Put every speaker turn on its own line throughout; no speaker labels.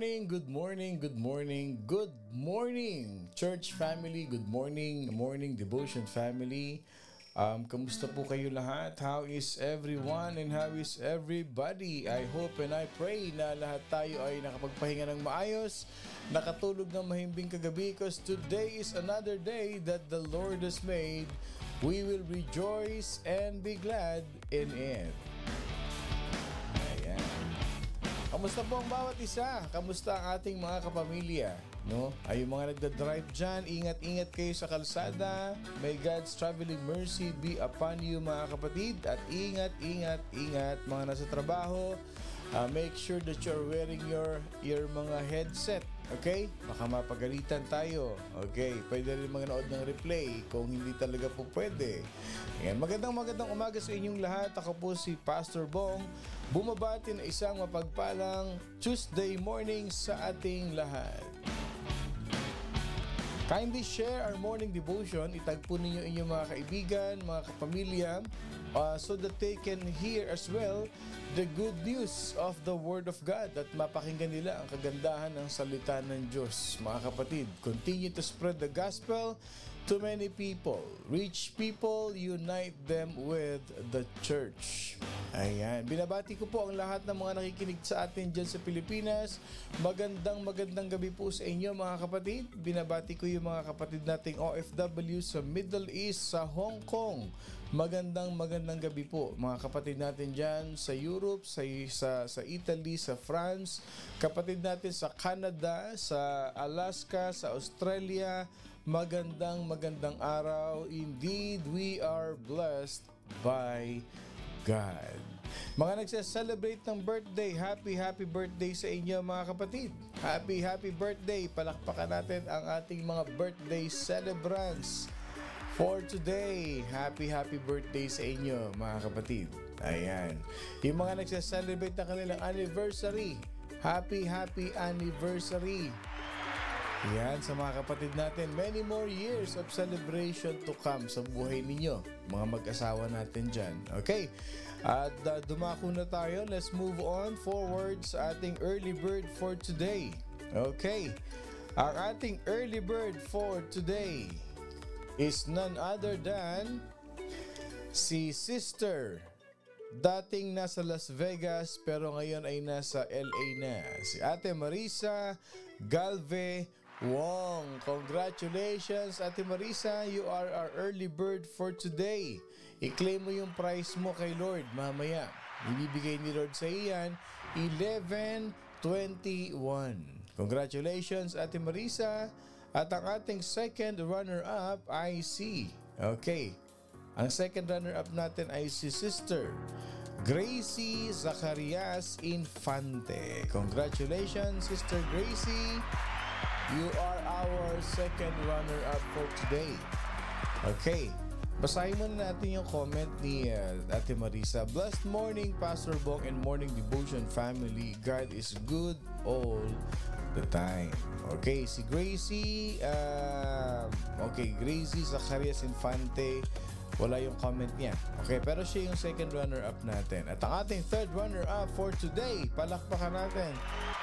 morning, good morning, good morning, good morning, church family, good morning, morning devotion family. Kamusta po kayo lahat? How is everyone and how is everybody? I hope and I pray na lahat tayo ay nakapagpahinga ng maayos, nakatulog ng mahimbing kagabi, because today is another day that the Lord has made. We will rejoice and be glad in it. Kamusta po ang bawat isa? Kamusta ang ating mga kapamilya? No? Ay yung mga nagda-drive dyan, ingat-ingat kayo sa kalsada. May God's traveling mercy be upon you mga kapatid. At ingat mga nasa trabaho. Make sure that you're wearing your mga headset. Okay? Baka mapagalitan tayo. Okay? Pwede rin manood ng replay kung hindi talaga po pwede. Ayan. Magandang umaga sa inyong lahat. Ako po si Pastor Bong. Bumabati na isang mapagpalang Tuesday morning sa ating lahat. Kindly share our morning devotion. Itagpo ninyo inyong mga kaibigan, mga kapamilya, so that they can hear as well the good news of the Word of God at mapakinggan nila ang kagandahan ng salita ng Diyos. Mga kapatid, continue to spread the gospel to many people. Reach people, unite them with the church. Ayan. Binabati ko po ang lahat ng mga nakikinig sa atin dyan sa Pilipinas. Magandang gabi po sa inyo mga kapatid. Binabati ko yung mga kapatid nating OFW sa Middle East, sa Hong Kong. Magandang gabi po mga kapatid natin dyan sa Europe, sa Italy, sa France. Kapatid natin sa Canada, sa Alaska, sa Australia. Magandang araw. Indeed, we are blessed by God. Mga nagse-celebrate ng birthday, happy birthday sa inyo mga kapatid. Happy birthday. Palakpakan natin ang ating mga birthday celebrants for today. Happy birthday sa inyo mga kapatid. Ayan. Yung mga nagse-celebrate ng kanilang anniversary, happy anniversary. Yan sa mga kapatid natin. Many more years of celebration to come sa buhay ninyo, mga mag-asawa natin dyan. Okay? At dumako na tayo. Let's move on forward sa ating early bird for today. Okay? Ang ating early bird for today is none other than si Sister. Dating nasa Las Vegas pero ngayon ay nasa LA na. Si Ate Marisa Galve Wong. Congratulations, Ate Marisa. You are our early bird for today. I-claim mo yung prize mo kay Lord mamaya. Ibibigay ni Lord sa iyan 11:21. Congratulations, Ate Marisa. At ang ating second runner-up ay si... Okay. Ang second runner-up natin ay si Sister Gracie Zacarias Infante. Congratulations, Sister Gracie. You are our second runner-up for today. Okay. Basahin muna natin yung comment ni Ate Marisa. Blessed morning, Pastor Bong and morning devotion family. God is good all the time. Okay, si Gracie, Gracie Zacarias Infante, wala yung comment niya. Okay, pero siya yung second runner-up natin. At ang ating third runner-up for today, palakpakan natin,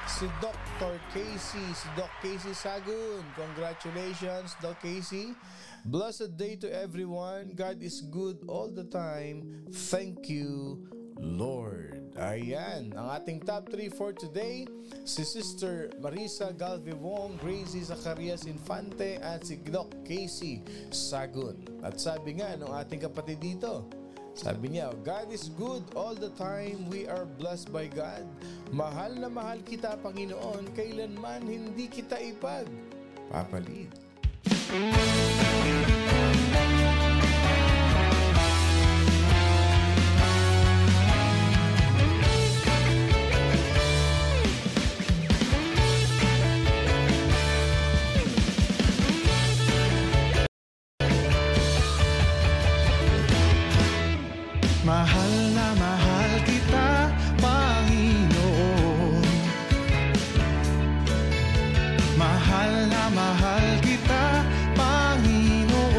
si Dr. Casey, si Doc Casey Sagun. Congratulations, Doc Casey. Blessed day to everyone. God is good all the time. Thank you, Lord. Ayan, ang ating top 3 for today, si Sister Marisa Galve Wong, Gracie Zacarias Infante, at si Doc Casey Sagun. At sabi nga ng ating kapatid dito, sabi niya, God is good all the time. We are blessed by God. Mahal na mahal kita, Panginoon. Kailanman hindi kita ipagpapalit.
Mahal na mahal kita, Panginoon. Mahal na mahal kita, Panginoon.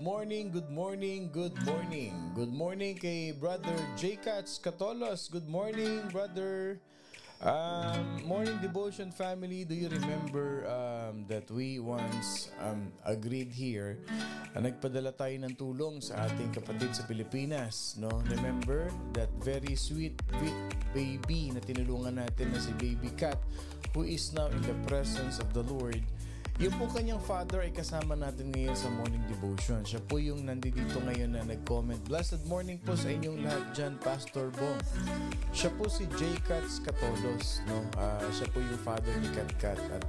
morning, good morning, good morning. Good morning kay Brother J. Katz Catolos. Good morning, brother. Morning devotion family, do you remember that we once agreed here na nagpadala tayo ng tulong sa ating kapatid sa Pilipinas, no? Remember that very sweet baby na tinulungan natin na si Baby Cat, who is now in the presence of the Lord. Yung po kanyang father ay kasama natin ngayon sa morning devotion. Siya po yung nandito ngayon na nag-comment. Blessed morning po sa inyong lahat dyan, Pastor Bong. Siya po si J. Katz Catolos, no? Siya po yung father ni Kat at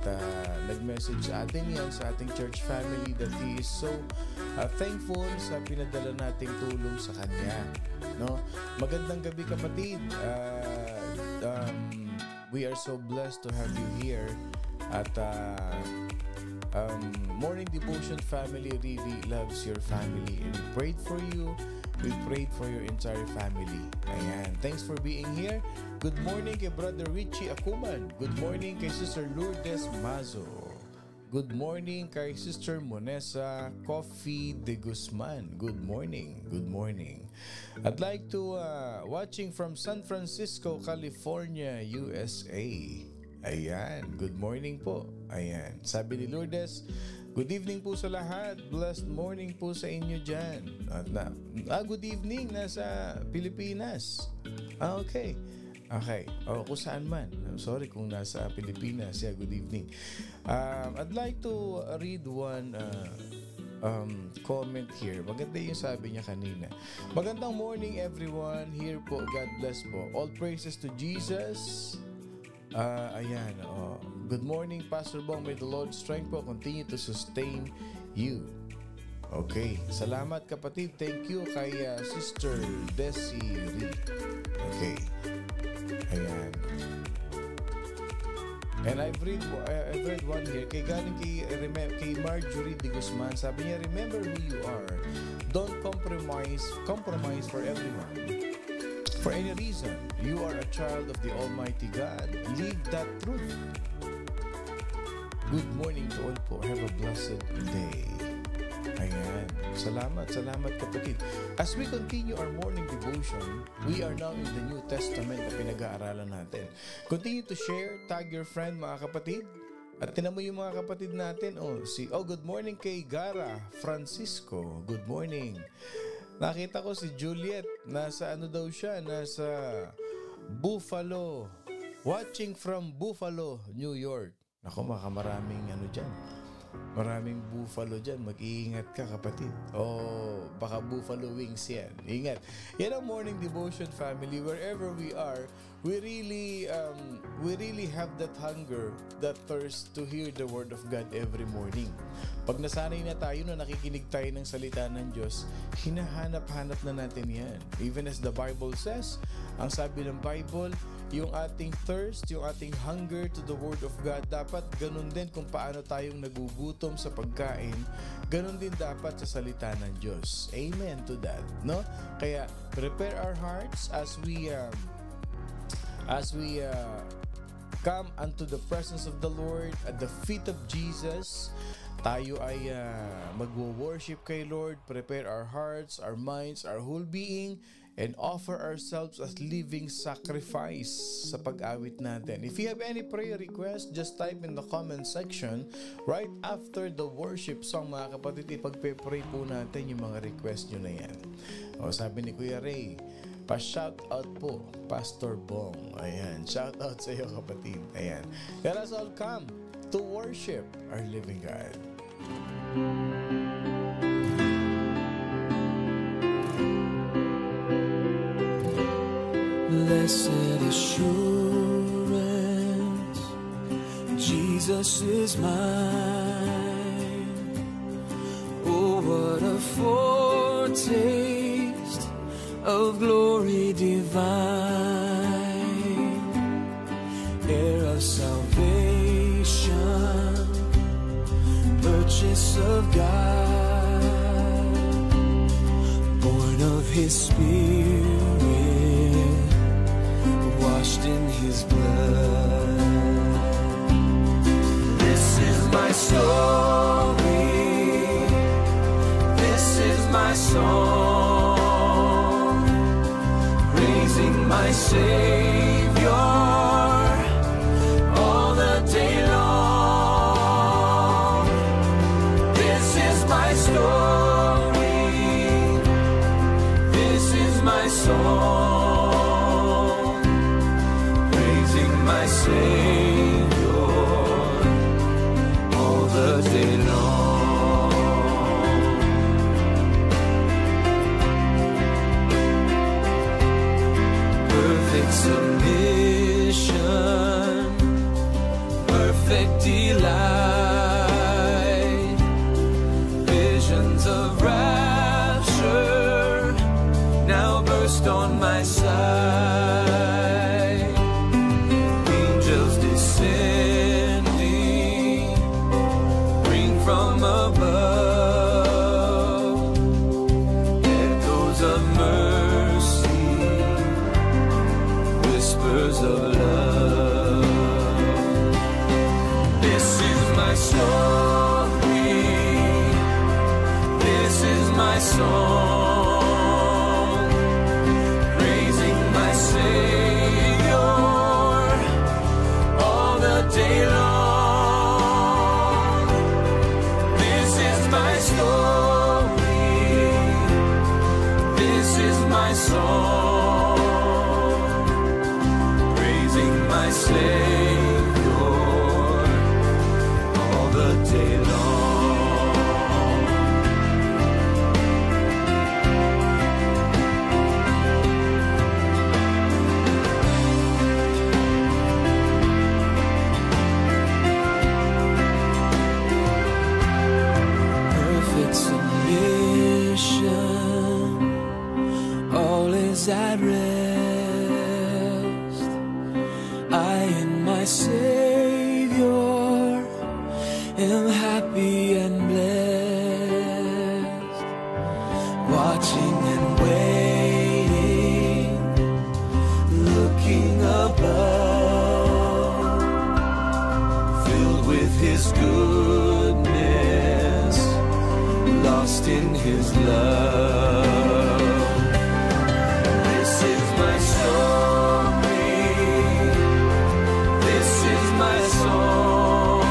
nag-message sa atin yan, sa ating church family, that he is so thankful sa pinadala nating tulong sa kanya, no? Magandang gabi kapatid. We are so blessed to have you here at morning devotion family really loves your family, and we prayed for you. We prayed for your entire family. Ayan. Thanks for being here. Good morning kay Brother Richie Akuman. Good morning kay Sister Lourdes Mazo. Good morning kay Sister Monesa Coffee de Guzman. Good morning. Good morning. I'd like to watching from San Francisco, California, USA. Ayan, good morning po. Ayan, sabi ni Lourdes, good evening po sa lahat. Blessed morning po sa inyo dyan. Good evening, nasa Pilipinas. Okay. Okay. O, kung saan man. I'm sorry kung nasa Pilipinas. Yeah, good evening. I'd like to read one comment here. Maganda yung sabi niya kanina. Magandang morning everyone. Here po, God bless po. All praises to Jesus. Ayan. Good morning, Pastor Bong. May the Lord's strength po continue to sustain you. Okay. Salamat kapatid. Thank you kay Sister Desiree. Okay. Ayan. And I've read one here. Galing kay Marjorie de Guzman. Sabi niya, remember who you are. Don't compromise for everyone. For any reason, you are a child of the Almighty God. Live that truth. Good morning to all po. Have a blessed day. Ayan. Salamat kapatid. As we continue our morning devotion, we are now in the New Testament na pinag-aaralan natin. Continue to share, tag your friend mga kapatid. At tinan mo yung mga kapatid natin. Good morning kay Gara Francisco. Good morning. Nakita ko si Juliet, nasa daw siya, nasa Buffalo, watching from Buffalo, New York. Ako, maraming dyan. Maraming buffalo dyan. Mag-iingat ka kapatid. Baka buffalo wings yan. Ingat. Yan ang morning devotion family. Wherever we are, we really have that hunger, that thirst to hear the word of God every morning. Pag nasanay na tayo na nakikinig tayo ng salita ng Diyos, hinahanap-hanap na natin yan. Even as the Bible says, ang sabi ng Bible, yung ating thirst, yung ating hunger to the Word of God, dapat ganun din kung paano tayong nagugutom sa pagkain, ganun din dapat sa salita ng Diyos. Amen to that, no? Kaya, prepare our hearts as we come unto the presence of the Lord at the feet of Jesus. Tayo ay magwo-worship kay Lord. Prepare our hearts, our minds, our whole being, and offer ourselves as living sacrifice sa pag-awit natin. If you have any prayer request, just type in the comment section right after the worship song, mga kapatid. Ipagpe-pray po natin yung mga request nyo na yan. Sabi ni Kuya Ray, pa-shout out po, Pastor Bong. Ayan, shout out sa iyo kapatid. Ayan. Let us all come to worship our living God.
Blessed assurance, Jesus is mine. Oh, what a foretaste of glory divine, heir of salvation, purchase of God, born of His Spirit, washed in His blood. This is my story, this is song, praising my Savior all the day long. This is my story, this is my song, praising my Savior all the day long. Perfect submission, perfect delight, visions of rapture now burst on my sight. Angels descending, bring from above echoes of mercy, whispers of love. This is my story, this is my song, praising my Savior all the day long. This is my story, this is my song, praising my Savior all the day long. Perfect submission, all is at rest. I and my Savior am happy and blessed, watching and waiting, looking above, filled with His goodness, lost in His love. This is my story, this is my song,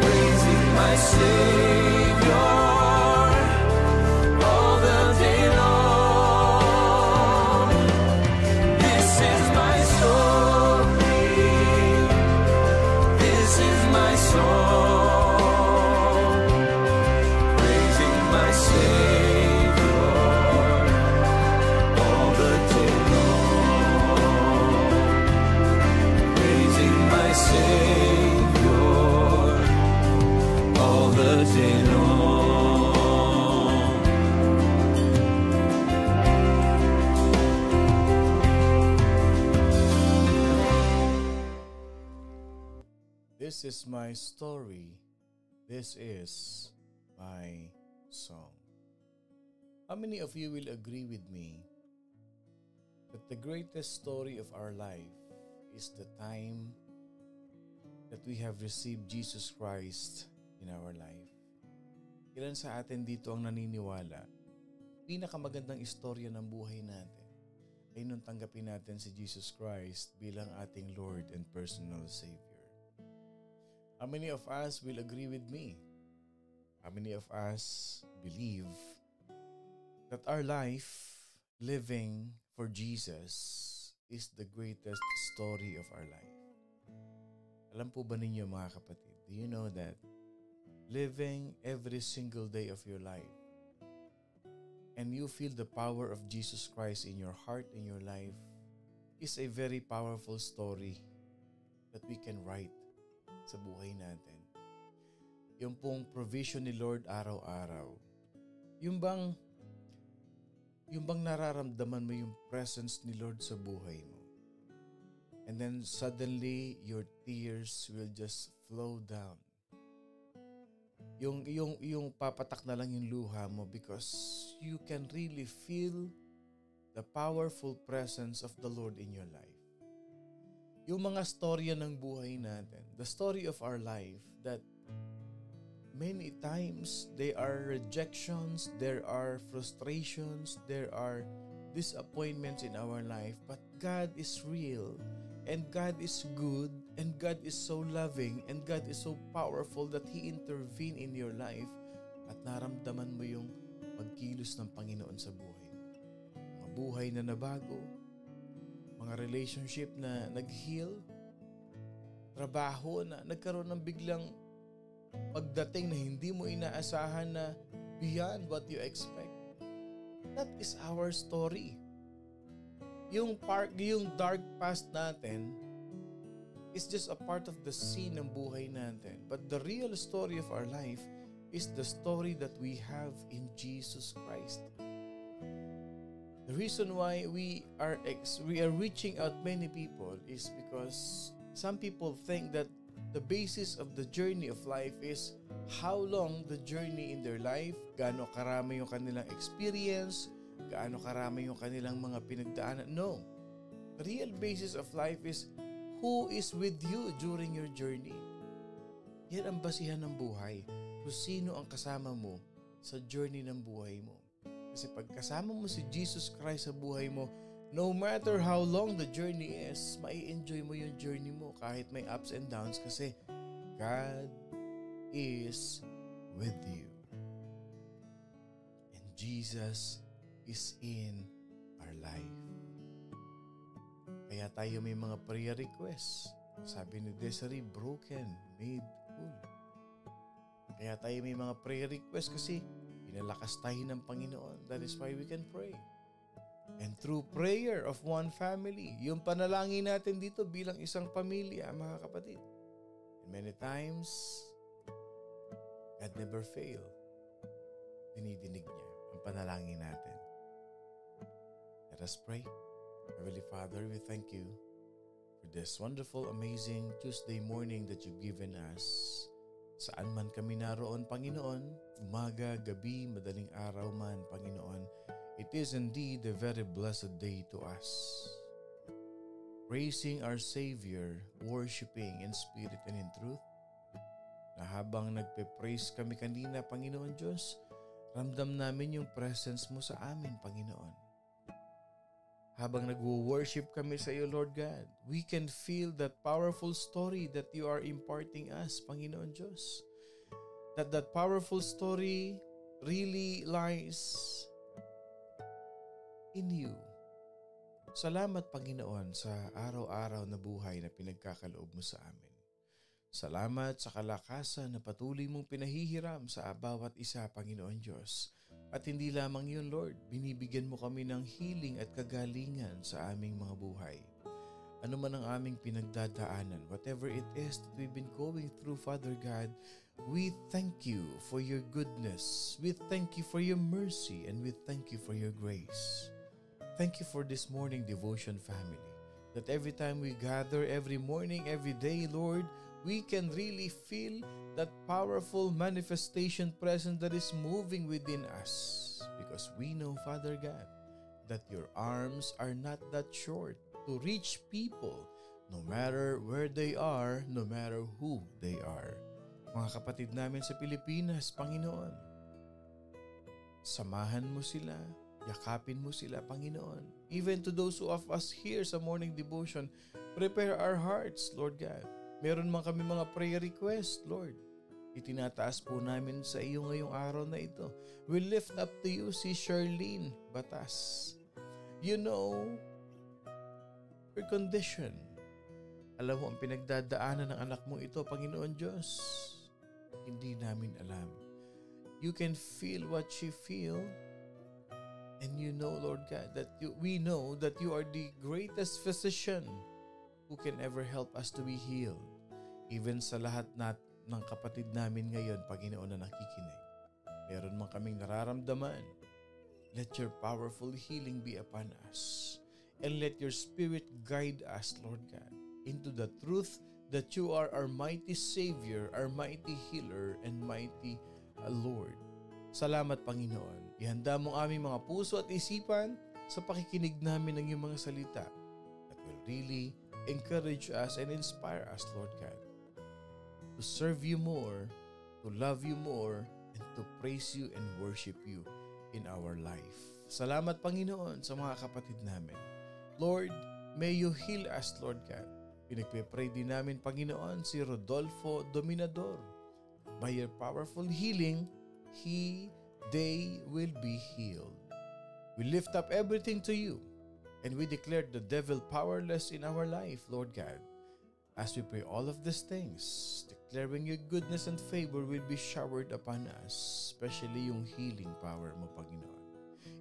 praising my Savior all the day long. This is my story, this is my song, praising my Savior all the day long, praising my Savior all the day long.
This is my story. This is my song. How many of you will agree with me that the greatest story of our life is the time that we have received Jesus Christ in our life? Ilan sa atin dito ang naniniwala pinakamagandang istorya ng buhay natin ay nung tanggapin natin si Jesus Christ bilang ating Lord and personal Savior? How many of us will agree with me? How many of us believe that our life living for Jesus is the greatest story of our life? Alam po ba ninyo mga kapatid, do you know that living every single day of your life and you feel the power of Jesus Christ in your heart and your life is a very powerful story that we can write sa buhay natin. Yung pong provision ni Lord araw-araw. Yung bang nararamdaman mo yung presence ni Lord sa buhay mo. And then suddenly your tears will just flow down. Yung papatak na lang yung luha mo because you can really feel the powerful presence of the Lord in your life. Yung mga storya ng buhay natin, the story of our life that many times there are rejections, there are frustrations, there are disappointments in our life, but God is real and God is good and God is so loving and God is so powerful that He intervene in your life at naramdaman mo yung pagkilos ng Panginoon sa buhay mo. Mga buhay na nabago, mga relationship na nag-heal, trabaho na nagkaroon ng biglang pagdating na hindi mo inaasahan na beyond what you expect. That is our story. Yung dark past natin is just a part of the scene ng buhay natin. But the real story of our life is the story that we have in Jesus Christ. The reason why we are reaching out many people is because some people think that the basis of the journey of life is how long the journey in their life, gaano karami yung kanilang experience, gaano karami yung kanilang mga pinagdaanan. No. The real basis of life is who is with you during your journey. Yan ang basihan ng buhay. Kung sino ang kasama mo sa journey ng buhay mo. Kasi pag kasama mo si Jesus Christ sa buhay mo, no matter how long the journey is, mai-enjoy mo yung journey mo kahit may ups and downs kasi God is with you. And Jesus is in our life. Kaya tayo may mga prayer requests. Sabi ni Desiree, broken, made whole. Kaya tayo may mga prayer requests kasi pinalakas tayo ng Panginoon. That is why we can pray. And through prayer of one family, yung panalangin natin dito bilang isang pamilya, mga kapatid. And many times, God never fail. Dinidinig niya ang panalangin natin. Let us pray. Heavenly Father, we thank you for this wonderful, amazing Tuesday morning that you've given us. Saan man kami naroon, Panginoon, umaga, gabi, madaling araw man, Panginoon, it is indeed a very blessed day to us. Praising our Savior, worshiping in spirit and in truth, na habang nagpe-praise kami kanina, Panginoon Diyos, ramdam namin yung presence mo sa amin, Panginoon. Habang nagwo-worship kami sa iyo, Lord God, we can feel that powerful story that you are imparting us, Panginoon Diyos. That powerful story really lies in you. Salamat, Panginoon, sa araw-araw na buhay na pinagkakaloob mo sa amin. Salamat sa kalakasan na patuloy mong pinahihiram sa bawat isa, Panginoon Diyos. At hindi lamang yun, Lord, binibigyan mo kami ng healing at kagalingan sa aming mga buhay. Ano man ang aming pinagdadaanan, whatever it is that we've been going through, Father God, we thank you for your goodness. We thank you for your mercy and we thank you for your grace. Thank you for this morning devotion family. That every time we gather, every morning, every day, Lord, we can really feel that powerful manifestation presence that is moving within us. Because we know, Father God, that your arms are not that short to reach people no matter where they are, no matter who they are. Mga kapatid namin sa Pilipinas, Panginoon, samahan mo sila, yakapin mo sila, Panginoon. Even to those of us here sa morning devotion, prepare our hearts, Lord God. Meron man kami mga prayer request, Lord. Itinataas po namin sa iyo ngayong araw na ito. We lift up to you si Charlene Batas. You know her condition. Alam mo ang pinagdadaanan ng anak mo ito, Panginoon Diyos. Hindi namin alam. You can feel what she feel. And you know, Lord God, that we know that you are the greatest physician who can ever help us to be healed. Even sa lahat ng kapatid namin ngayon, Panginoon, na nakikinig. Meron man kaming nararamdaman. Let your powerful healing be upon us. And let your Spirit guide us, Lord God, into the truth that you are our mighty Savior, our mighty healer, and mighty Lord. Salamat, Panginoon. Ihanda mo aming mga puso at isipan sa pakikinig namin ng iyong mga salita that will really encourage us and inspire us, Lord God, to serve you more to love you more, and to praise you and worship you in our life. Salamat, Panginoon, sa mga kapatid namin. Lord, may you heal us, Lord God. Pinagpe-pray din namin, Panginoon, si Rodolfo Dominador. By your powerful healing, they will be healed. We lift up everything to you, and we declare the devil powerless in our life, Lord God. As we pray all of these things, declaring your goodness and favor will be showered upon us, especially yung healing power mo, Panginoon.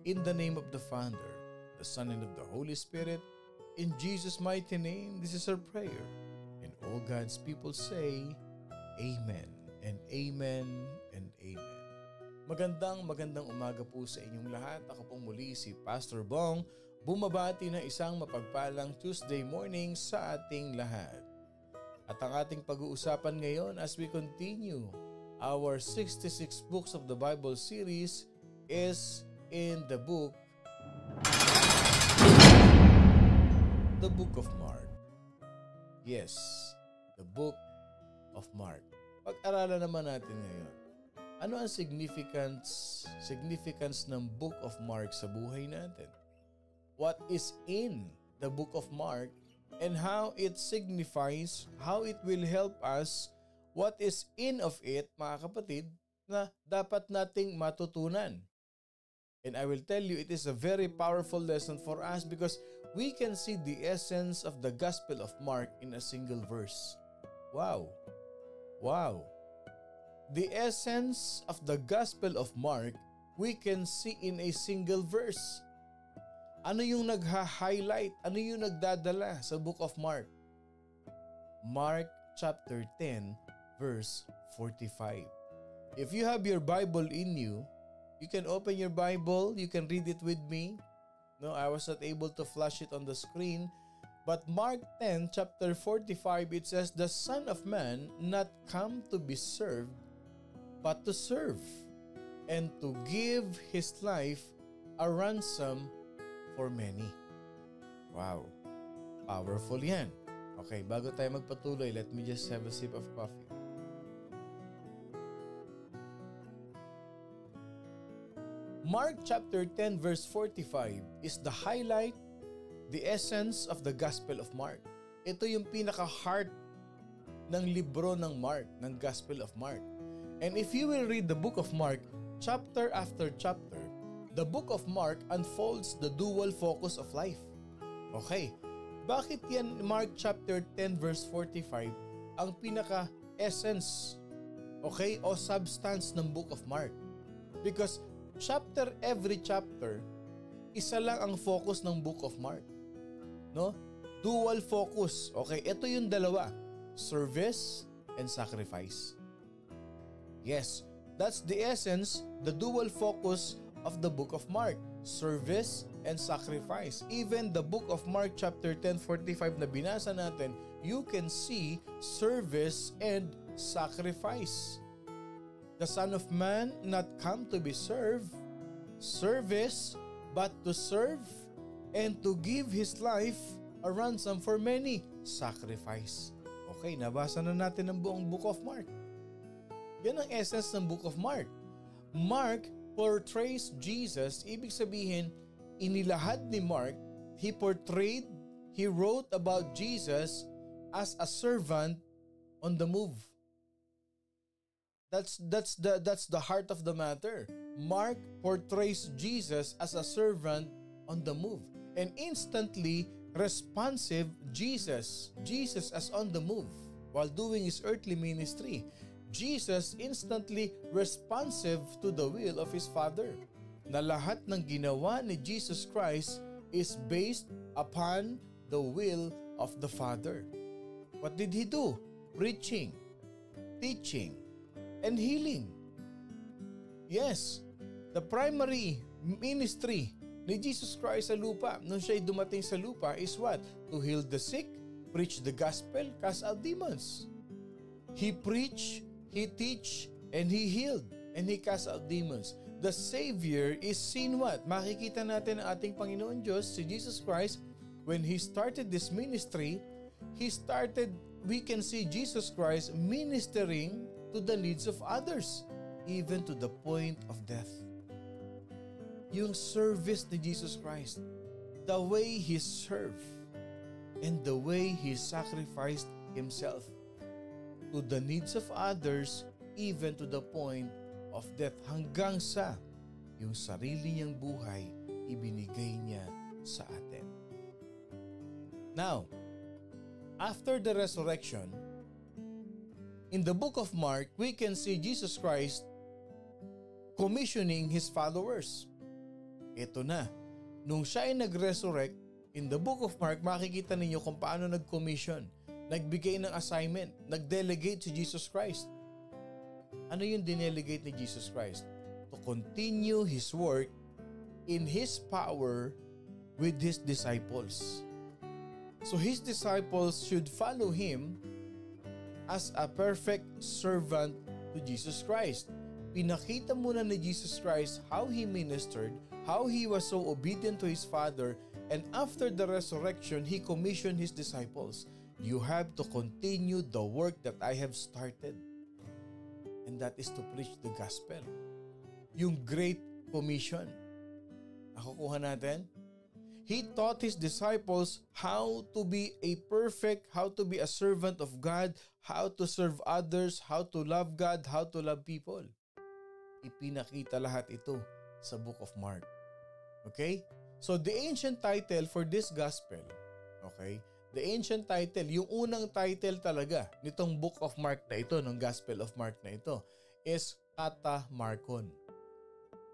In the name of the Father, the Son, and of the Holy Spirit, in Jesus' mighty name, this is our prayer. And all God's people say, Amen, and Amen, and Amen. Magandang umaga po sa inyong lahat. Ako pong muli si Pastor Bong, bumabati na isang mapagpalang Tuesday morning sa ating lahat. At ang ating pag-uusapan ngayon as we continue our 66 books of the Bible series is in the book of Mark. Yes, the book of Mark. Pag-aralan naman natin ngayon, ano ang significance ng book of Mark sa buhay natin? What is in the book of Mark and how it signifies, how it will help us, what is in of it, mga kapatid, na dapat nating matutunan. And I will tell you, it is a very powerful lesson for us because we can see the essence of the Gospel of Mark in a single verse. Wow! The essence of the Gospel of Mark, we can see in a single verse. Ano yung nagha-highlight? Ano yung nagdadala sa book of Mark? Mark chapter 10 verse 45. If you have your Bible in you, you can open your Bible, you can read it with me. No, I was not able to flash it on the screen. But Mark 10 chapter 45, it says, "The Son of Man not come to be served, but to serve, and to give His life a ransom for many." Wow. Powerful yan. Okay, bago tayo magpatuloy, let me just have a sip of coffee. Mark chapter 10 verse 45 is the highlight, the essence of the Gospel of Mark. Ito yung pinaka-heart ng libro ng Mark, ng Gospel of Mark. And if you will read the book of Mark, chapter after chapter, the book of Mark unfolds the dual focus of life. Okay, bakit yan Mark chapter 10 verse 45 ang pinaka-essence, okay, o substance ng book of Mark? Because every chapter, isa lang ang focus ng book of Mark. No? Dual focus. Okay, ito yung dalawa. Service and sacrifice. Yes, that's the essence, the dual focus of the book of Mark. Service and sacrifice. Even the book of Mark chapter 10:45 na binasa natin, you can see service and sacrifice. The Son of Man not come to be served, service, but to serve and to give His life a ransom for many, sacrifice. Okay, nabasa na natin ang buong book of Mark. Yan ang essence ng book of Mark. Mark portrays Jesus, ibig sabihin, inilahad ni Mark, he wrote about Jesus as a servant on the move. That's the heart of the matter. Mark portrays Jesus as a servant on the move. And instantly responsive Jesus as on the move while doing His earthly ministry. Jesus instantly responsive to the will of His Father. Na lahat ng ginawa ni Jesus Christ is based upon the will of the Father. What did He do? Preaching, teaching, and healing. Yes, the primary ministry ni Jesus Christ sa lupa, nung siya'y dumating sa lupa, is what? To heal the sick, preach the gospel, cast out demons. He preached, He teach, and He healed, and He cast out demons. The Savior is seen what? Makikita natin ang ating Panginoon Diyos, si Jesus Christ, when He started this ministry, we can see Jesus Christ ministering to to the needs of others, even to the point of death. Yung service ni Jesus Christ, the way He served, and the way He sacrificed Himself to the needs of others, even to the point of death, hanggang sa yung sarili niyang buhay ibinigay niya sa atin. Now, after the resurrection, in the book of Mark, we can see Jesus Christ commissioning His followers. Ito na, nung siya ay nag-resurrect, in the book of Mark, makikita ninyo kung paano nag-commission, nagbigay ng assignment, nag-delegate si Jesus Christ. Ano yung dinelegate ni Jesus Christ? To continue His work in His power with His disciples. So His disciples should follow Him as a perfect servant to Jesus Christ. Pinakita muna ni Jesus Christ how He ministered, how He was so obedient to His Father, and after the resurrection, He commissioned His disciples. You have to continue the work that I have started. And that is to preach the gospel. Yung Great Commission. Nakukuha natin? He taught His disciples how to be a perfect, how to be a servant of God, how to serve others, how to love God, how to love people. Ipinakita lahat ito sa book of Mark. Okay? So the ancient title for this gospel, okay? The ancient title, yung unang title talaga nitong book of Mark na ito, ng Gospel of Mark na ito, is Kata Markon.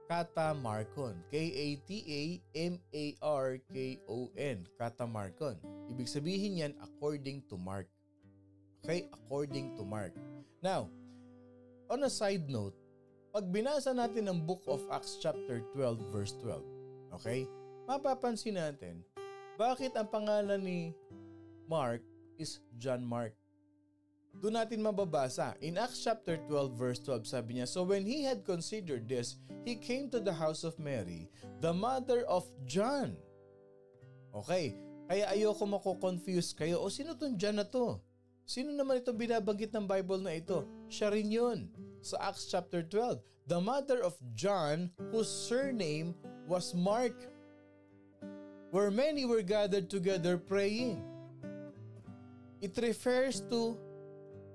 Kata Markon. K-A-T-A-M-A-R-K-O-N. Kata Markon. Ibig sabihin yan, according to Mark. Okay? According to Mark. Now, on a side note, pag binasa natin ang book of Acts chapter 12 verse 12, okay? Mapapansin natin, bakit ang pangalan ni Mark is John Mark? Doon natin mababasa. In Acts chapter 12 verse 12, sabi niya, "So when he had considered this, he came to the house of Mary, the mother of John." Okay, kaya ayoko mako-confuse kayo. O sino tong John na to? Sino naman ito binabanggit ng Bible na ito? Siya rin yun. Sa Acts chapter 12, the mother of John, whose surname was Mark, where many were gathered together praying. It refers to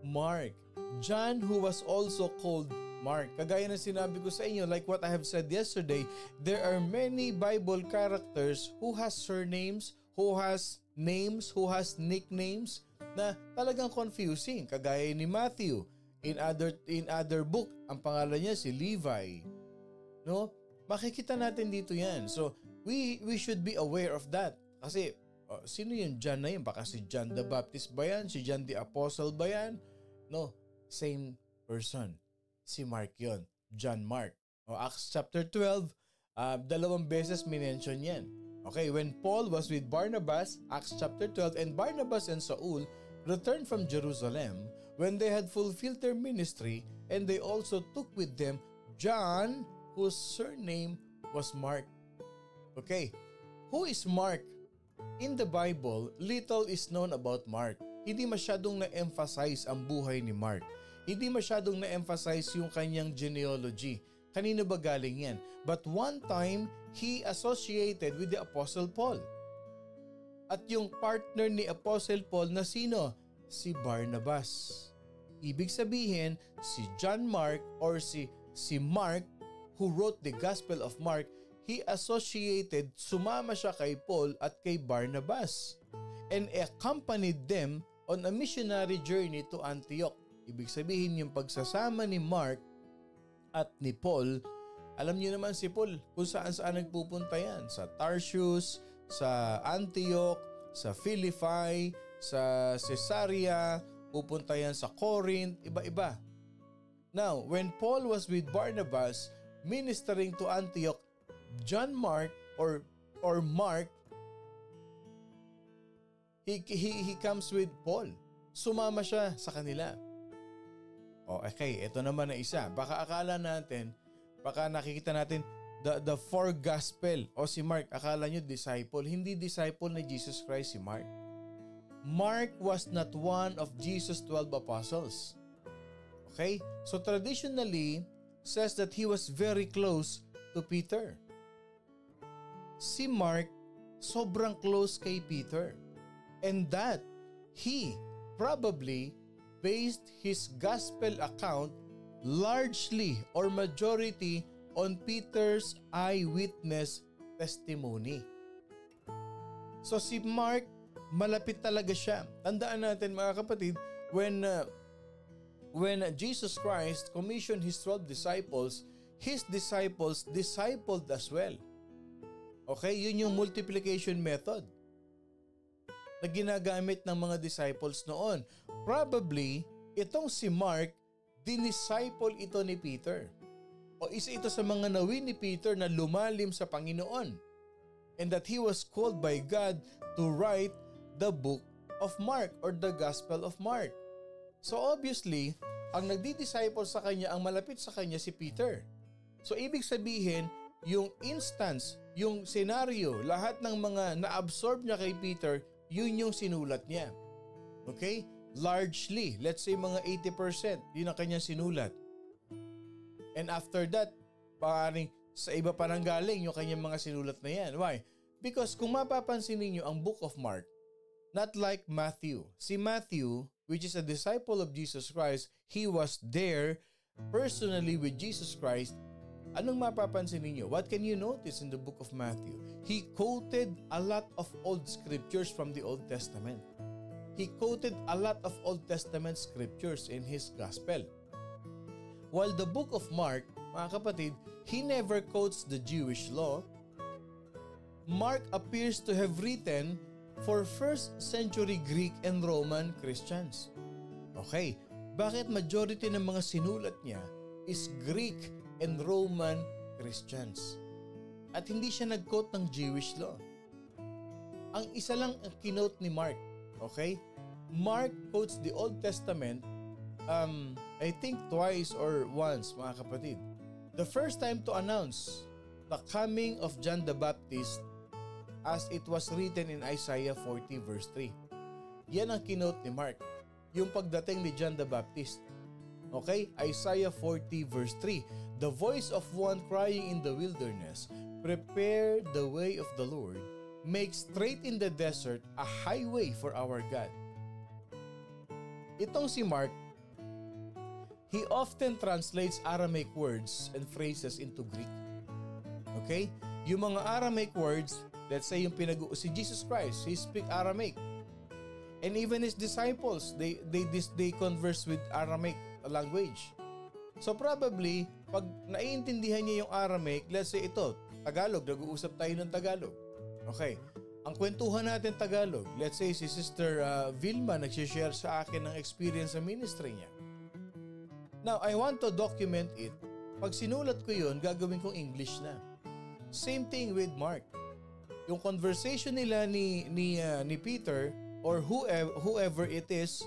Mark, John who was also called Mark. Kagaya na sinabi ko sa inyo, like what I have said yesterday, there are many Bible characters who has surnames, who has names, who has nicknames na talagang confusing. Kagaya ni Matthew, in other book, ang pangalan niya si Levi. No? Makikita natin dito yan. So, we should be aware of that. Kasi, sino yung John na yun? Baka si John the Baptist ba yan? Si John the Apostle ba yan? No, same person. Si Mark yon, John Mark. Acts chapter 12, dalawang beses minention yan. Okay, when Paul was with Barnabas, Acts chapter 12, and Barnabas and Saul returned from Jerusalem when they had fulfilled their ministry, and they also took with them John, whose surname was Mark. Okay, who is Mark? In the Bible, little is known about Mark. Hindi masyadong na-emphasize ang buhay ni Mark. Hindi masyadong na-emphasize yung kanyang genealogy. Kanino ba galing yan? But one time, he associated with the Apostle Paul. At yung partner ni Apostle Paul na sino? Si Barnabas. Ibig sabihin, si John Mark or si Mark who wrote the Gospel of Mark, he associated, sumama siya kay Paul at kay Barnabas and accompanied them on a missionary journey to Antioch. Ibig sabihin yung pagsasama ni Mark at ni Paul, alam niyo naman si Paul kung saan nagpupunta yan. Sa Tarsus, sa Antioch, sa Philippi, sa Caesarea, pupunta yan sa Corinth, iba-iba. Now, when Paul was with Barnabas ministering to Antioch, John Mark or Mark, he comes with Paul. Sumama siya sa kanila. Okay, ito naman na isa. Baka akala natin, baka nakikita natin the four gospel o si Mark, akala nyo disciple. Hindi disciple ni Jesus Christ si Mark. Mark was not one of Jesus' 12 apostles. Okay? So traditionally says that he was very close to Peter. Si Mark sobrang close kay Peter. And that he probably based his gospel account largely or majority on Peter's eyewitness testimony. So si Mark, malapit talaga siya. Tandaan natin mga kapatid, when Jesus Christ commissioned his 12 disciples, his disciples discipled as well. Okay, yun yung multiplication method na ginagamit ng mga disciples noon. Probably, itong si Mark, dinisciple ito ni Peter. O isa ito sa mga nawin ni Peter na lumalim sa Panginoon. And that he was called by God to write the book of Mark or the Gospel of Mark. So obviously, ang nagdi-disciple sa kanya, ang malapit sa kanya si Peter. So ibig sabihin, yung instance, yung senaryo, lahat ng mga na-absorb niya kay Peter, yun yung sinulat niya. Okay? Largely, let's say mga 80%, yun ang kanyang sinulat. And after that, paring sa iba pa nang galing yung kanyang mga sinulat na yan. Why? Because kung mapapansin niyo ang Book of Mark, not like Matthew. Si Matthew, which is a disciple of Jesus Christ, he was there personally with Jesus Christ. Anong mapapansin niyo? What can you notice in the book of Matthew? He quoted a lot of old scriptures from the Old Testament. He quoted a lot of Old Testament scriptures in his gospel. While the book of Mark, mga kapatid, he never quotes the Jewish law. Mark appears to have written for first century Greek and Roman Christians. Okay, bakit majority ng mga sinulat niya is Greek and Roman Christians? At hindi siya nag-quote ng Jewish law. Ang isa lang ang kinote ni Mark. Okay? Mark quotes the Old Testament I think twice or once, mga kapatid. The first time to announce the coming of John the Baptist as it was written in Isaiah 40 verse 3. Yan ang kinote ni Mark. Yung pagdating ni John the Baptist. Okay? Isaiah 40 verse 3. The voice of one crying in the wilderness, prepare the way of the Lord, make straight in the desert a highway for our God. Itong si Mark, he often translates Aramaic words and phrases into Greek. Okay? Yung mga Aramaic words, let's say yung si Jesus Christ, he speak Aramaic. And even his disciples, they converse with Aramaic language. So probably, pag naiintindihan niya yung Aramaic, let's say ito, Tagalog, nag-uusap tayo ng Tagalog. Okay. Ang kwentuhan natin Tagalog, let's say si Sister Vilma nagsishare sa akin ng experience sa ministry niya. Now, I want to document it. Pag sinulat ko yun, gagawin kong English na. Same thing with Mark. Yung conversation nila ni Peter or whoever it is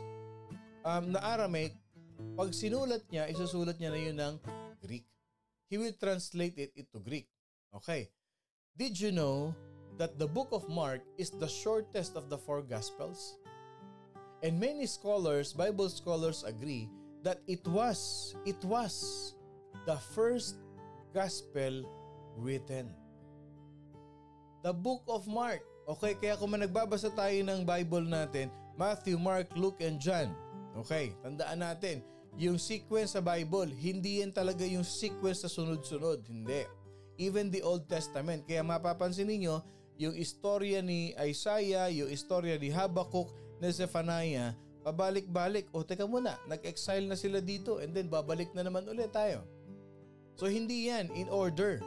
na Aramaic, pag sinulat niya, isusulat niya na yun ng Greek. He will translate it into Greek. Okay. Did you know that the book of Mark is the shortest of the 4 Gospels? And many scholars, Bible scholars agree that it was the first gospel written. The book of Mark. Okay, kaya kung nagbabasa tayo ng Bible natin, Matthew, Mark, Luke, and John. Okay, tandaan natin, yung sequence sa Bible, hindi yan talaga yung sequence sa sunod-sunod. Hindi. Even the Old Testament. Kaya mapapansin niyo yung istorya ni Isaiah, yung istorya ni Habakkuk, ni Zephaniah, pabalik-balik. O teka muna, nag-exile na sila dito and then babalik na naman ulit tayo. So hindi yan in order.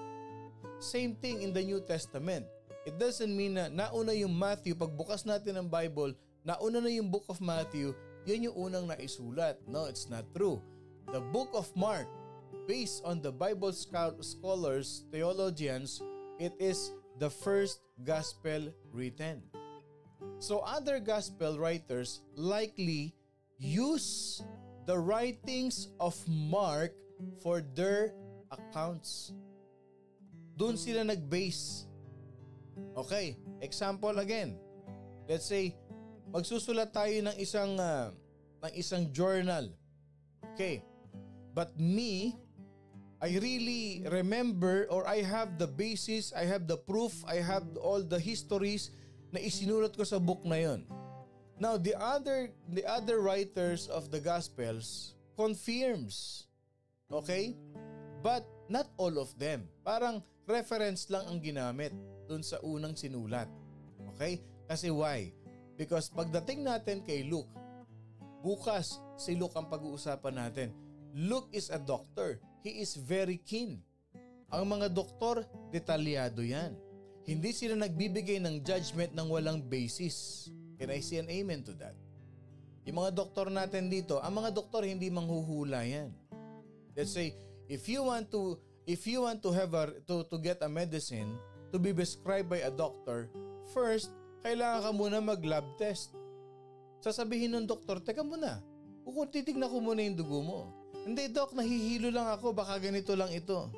Same thing in the New Testament. It doesn't mean na nauna yung Matthew, pagbukas natin ng Bible, nauna na yung book of Matthew, yan yung unang naisulat. No, it's not true. The book of Mark, based on the Bible scholars, theologians, it is the first gospel written. So other gospel writers likely use the writings of Mark for their accounts. Doon sila nag-base. Okay, example again. Let's say, magsusulat tayo ng isang journal. Okay, But me, I really remember, or I have the basis, I have the proof, I have all the histories na isinulat ko sa book na yon. Now, the other writers of the Gospels confirms. Okay? But not all of them. Parang reference lang ang ginamit dun sa unang sinulat. Okay? Kasi why? Because pagdating natin kay Luke, bukas si Luke ang pag-uusapan natin. Luke is a doctor. He is very keen. Ang mga doktor, detalyado yan. Hindi sila nagbibigay ng judgment ng walang basis. Can I say an amen to that? Yung mga doktor natin dito, ang mga doktor hindi manghuhula yan. Let's say, if you want to get a medicine to be prescribed by a doctor, first, kailangan ka muna mag-lab test. Sasabihin ng doktor, teka muna, titignan ko muna yung dugo mo. Hindi doc, nahihilo lang ako, baka ganito lang ito.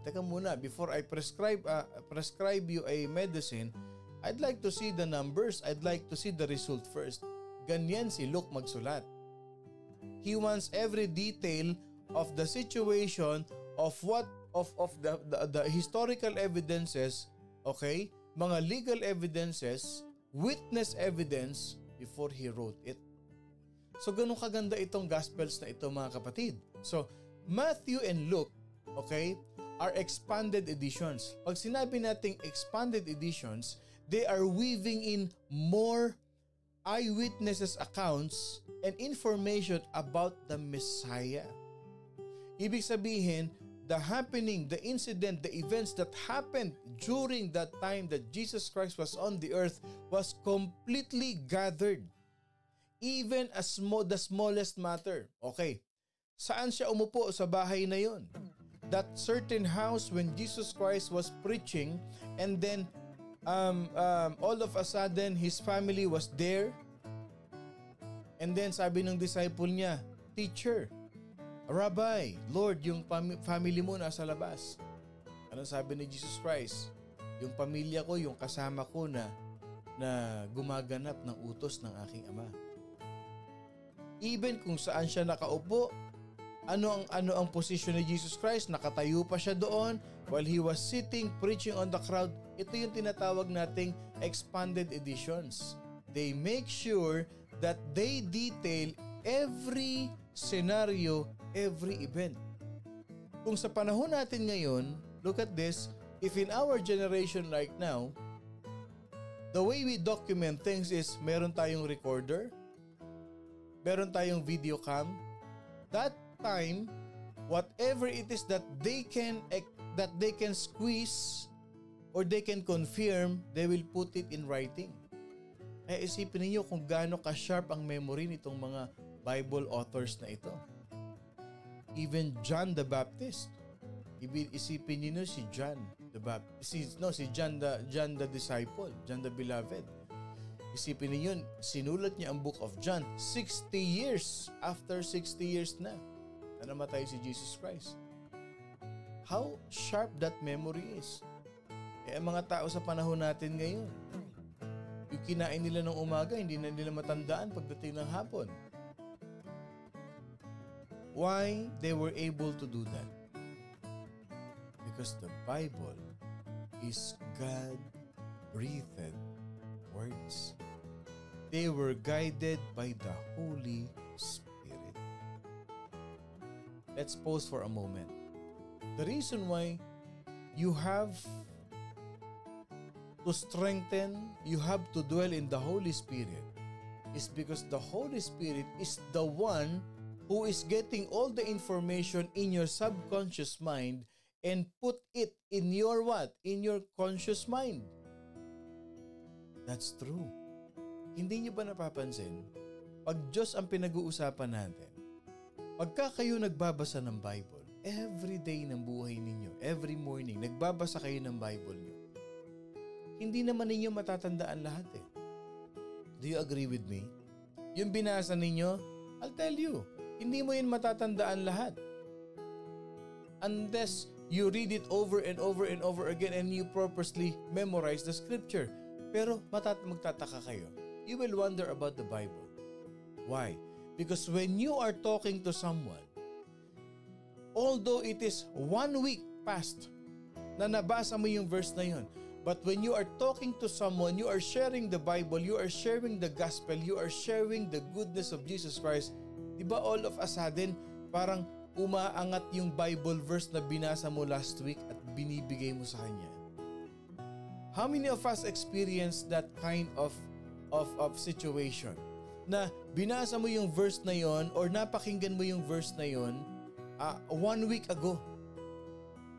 Teka muna, before I prescribe you a medicine, I'd like to see the numbers, I'd like to see the result first. Ganyan si Luke magsulat. He wants every detail of the situation of the historical evidences, okay? Mga legal evidences, witness evidence before he wrote it. So ganun kaganda itong Gospels na ito mga kapatid. So Matthew and Luke, okay, are expanded editions. Pag sinabi nating expanded editions, they are weaving in more eyewitnesses accounts and information about the Messiah. Ibig sabihin, the happening, the incident, the events that happened during that time that Jesus Christ was on the earth was completely gathered. Even the smallest matter. Okay, saan siya umupo sa bahay na yun? That certain house when Jesus Christ was preaching and then all of a sudden his family was there. And then sabi ng disciple niya, Teacher, Rabbi, Lord, yung family mo nasa labas. Anong sabi ni Jesus Christ? Yung pamilya ko, yung kasama ko na gumaganap ng utos ng aking Ama. Even kung saan siya nakaupo, ano ang posisyon ni Jesus Christ, nakatayo pa siya doon while he was sitting preaching on the crowd. Ito yung tinatawag nating expanded editions. They make sure that they detail every scenario, every event. Kung sa panahon natin ngayon, look at this, if in our generation right now, the way we document things is meron tayong recorder, meron tayong video cam. That time, whatever it is that they can squeeze or they can confirm, they will put it in writing. Eh isipin niyo kung gaano ka-sharp ang memory nitong mga Bible authors na ito. Even John the Baptist. Isipin niyo si John the Baptist. Si John the disciple, John the beloved. Isipin niyo, sinulat niya ang book of John 60 years after 60 years na namatay si Jesus Christ. How sharp that memory is. Eh ang mga tao sa panahon natin ngayon, yung kinain nila ng umaga, hindi na nila matandaan pagdating ng hapon. Why they were able to do that? Because the Bible is God-breathed words. They were guided by the Holy Spirit. Let's pause for a moment. The reason why you have to strengthen, you have to dwell in the Holy Spirit is because the Holy Spirit is the one who is getting all the information in your subconscious mind and put it in your what? In your conscious mind. That's true. Hindi niyo ba napapansin? Pag Diyos ang pinag-uusapan natin, pagka kayo nagbabasa ng Bible, every day ng buhay ninyo, every morning, nagbabasa kayo ng Bible niyo, hindi naman ninyo matatandaan lahat eh. Do you agree with me? Yung binasa ninyo, I'll tell you, hindi mo yun matatandaan lahat. Unless you read it over and over and over again and you purposely memorize the scripture. Pero magtataka kayo. You will wonder about the Bible. Why? Because when you are talking to someone, although it is 1 week past na nabasa mo yung verse na yun, but when you are talking to someone, you are sharing the Bible, you are sharing the gospel, you are sharing the goodness of Jesus Christ, di ba all of a sudden, parang umaangat yung Bible verse na binasa mo last week at binibigay mo sa kanya? How many of us experience that kind of situation? Na binasa mo yung verse na yon or napakinggan mo yung verse na yon 1 week ago.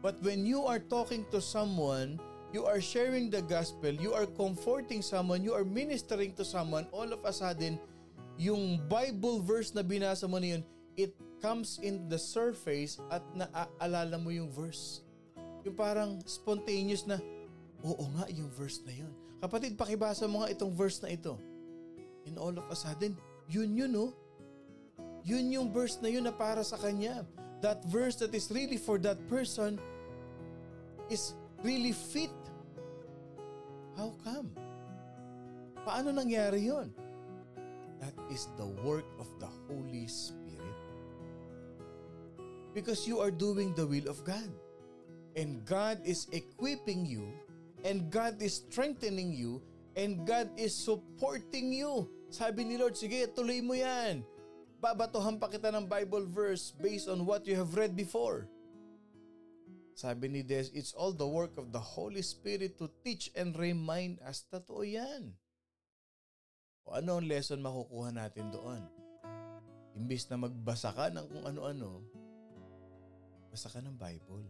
But when you are talking to someone, you are sharing the gospel, you are comforting someone, you are ministering to someone, all of a sudden, yung Bible verse na binasa mo na yun, it comes in the surface at naaalala mo yung verse. Yung parang spontaneous na, oo nga yung verse na yun. Kapatid, pakibasa mo nga itong verse na ito. And all of a sudden, yun oh. Yun yung verse na yun na para sa kanya. That verse that is really for that person is really fit. How come? Paano nangyari yun? That is the work of the Holy Spirit. Because you are doing the will of God. And God is equipping you, and God is strengthening you, and God is supporting you. Sabi ni Lord, sige, tuloy mo yan. Babatuhan pa kita ng Bible verse based on what you have read before. Sabi ni Des, it's all the work of the Holy Spirit to teach and remind us. Totoo yan. O ano ang lesson makukuha natin doon? Imbis na magbasa ka ng kung ano-ano, basa ka ng Bible.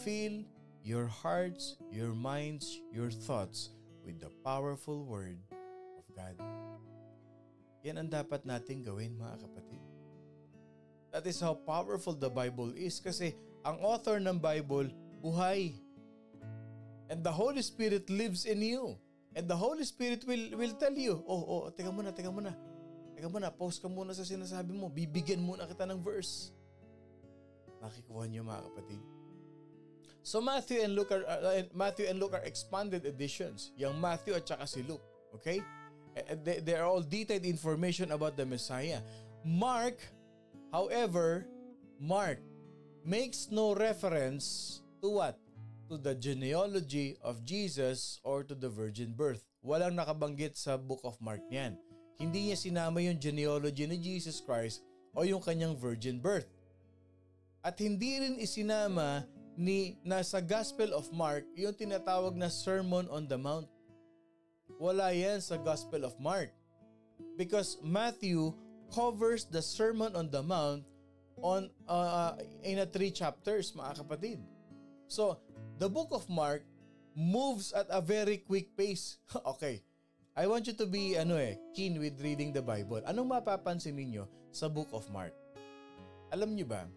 Fill your hearts, your minds, your thoughts with the powerful word of God. Yan ang dapat nating gawin, mga kapatid. That is how powerful the Bible is, kasi ang author ng Bible, buhay. And the Holy Spirit lives in you. And the Holy Spirit will tell you, teka muna, pause ka muna sa sinasabi mo, bibigyan muna kita ng verse. Nakikuha niyo, mga kapatid. So Matthew and Luke are expanded editions. Yung Matthew at saka si Luke. Okay? They are all detailed information about the Messiah. Mark, however, makes no reference to what? To the genealogy of Jesus or to the virgin birth. Walang nakabanggit sa book of Mark niyan. Hindi niya sinama yung genealogy ni Jesus Christ o yung kanyang virgin birth. At hindi rin isinama nasa Gospel of Mark yung tinatawag na Sermon on the Mount. Wala yan sa Gospel of Mark. Because Matthew covers the Sermon on the Mount in 3 chapters, mga kapatid. So, the book of Mark moves at a very quick pace. Okay. I want you to be keen with reading the Bible. Anong mapapansin ninyo sa book of Mark? Alam niyo ba?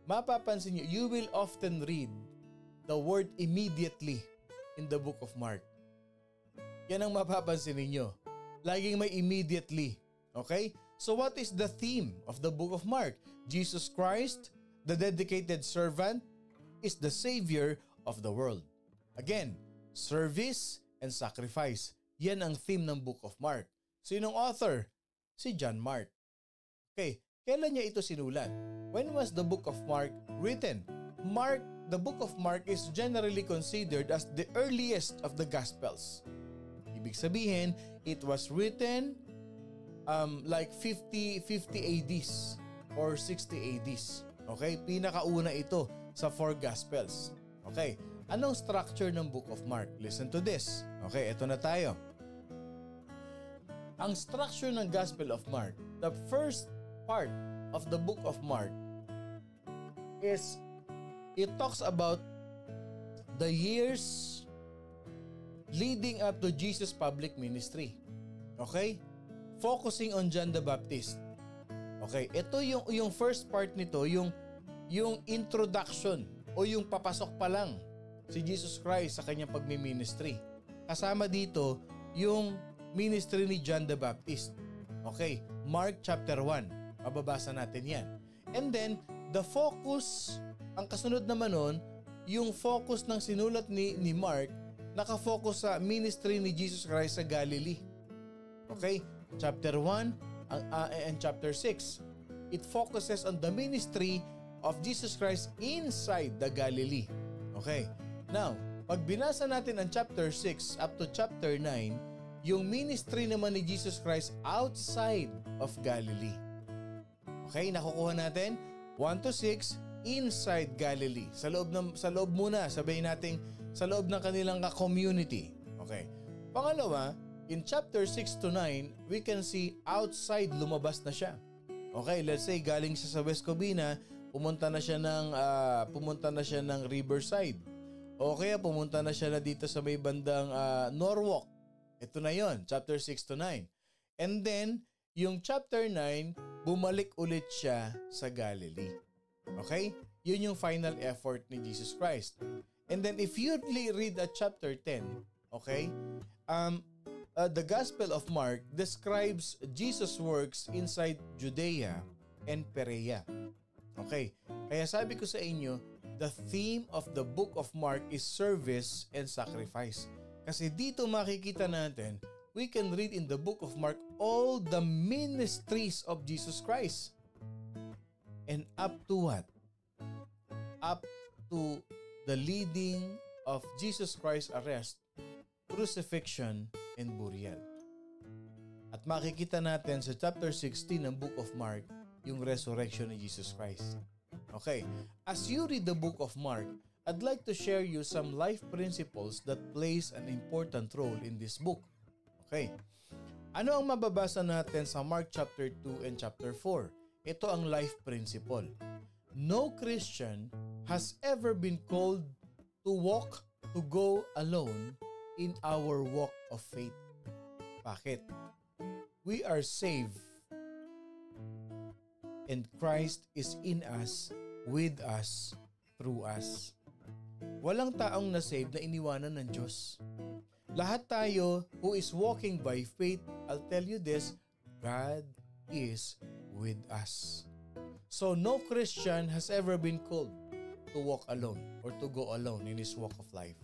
Mapapansin niyo, you will often read the word immediately in the book of Mark. Yan ang mapapansin ninyo. Laging may immediately. Okay? So what is the theme of the book of Mark? Jesus Christ, the dedicated servant, is the Savior of the world. Again, service and sacrifice. Yan ang theme ng book of Mark. Sinong author? Si John Mark. Okay, kailan niya ito sinulat? When was the book of Mark written? The book of Mark is generally considered as the earliest of the Gospels. Ibig sabihin, it was written like 50 ADs or 60 ADs. Okay? Pinakauna ito sa 4 Gospels. Okay? Anong structure ng Book of Mark? Listen to this. Okay, ito na tayo. Ang structure ng Gospel of Mark, the first part of the Book of Mark is it talks about the years leading up to Jesus' public ministry. Okay? Focusing on John the Baptist. Okay, ito yung first part nito, yung introduction o yung papasok pa lang si Jesus Christ sa kanyang pagmi-ministry. Kasama dito yung ministry ni John the Baptist. Okay, Mark chapter 1. Mababasa natin yan. And then, the focus, ang kasunod naman nun, yung focus ng sinulat ni Mark, nakafocus sa ministry ni Jesus Christ sa Galilee. Okay? Chapter 1 and chapter 6. it focuses on the ministry of Jesus Christ inside the Galilee. Okay. Now, pag binasa natin ang chapter 6 up to chapter 9, yung ministry naman ni Jesus Christ outside of Galilee. Okay, nakukuha natin 1 to 6 inside Galilee. Sa loob muna, sabihin natin sa loob ng kanilang community. Okay. Pangalawa, in chapter 6 to 9, we can see outside, lumabas na siya. Okay, let's say galing siya sa West Covina, pumunta na siya ng Riverside. O kaya pumunta na siya na dito sa may bandang Norwalk. Ito na yon, chapter 6 to 9. And then, yung chapter 9, bumalik ulit siya sa Galilee. Okay? Yun yung final effort ni Jesus Christ. And then if you read at chapter 10, okay? The Gospel of Mark describes Jesus' works inside Judea and Perea. Okay? Kaya sabi ko sa inyo, the theme of the book of Mark is service and sacrifice. Kasi dito makikita natin, we can read in the book of Mark all the ministries of Jesus Christ. And up to what? Up to the leading of Jesus Christ's arrest, crucifixion, and burial. At makikita natin sa chapter 16 ng book of Mark, yung resurrection ni Jesus Christ. Okay, as you read the book of Mark, I'd like to share you some life principles that plays an important role in this book. Okay, ano ang mababasa natin sa Mark chapter 2 and chapter 4? Ito ang life principle. No Christian has ever been called to go alone in our walk of faith. Bakit? We are saved and Christ is in us, with us, through us. Walang taong na-save na iniwanan ng Diyos. Lahat tayo who is walking by faith, I'll tell you this, God is with us. So no Christian has ever been called to walk alone or to go alone in his walk of life.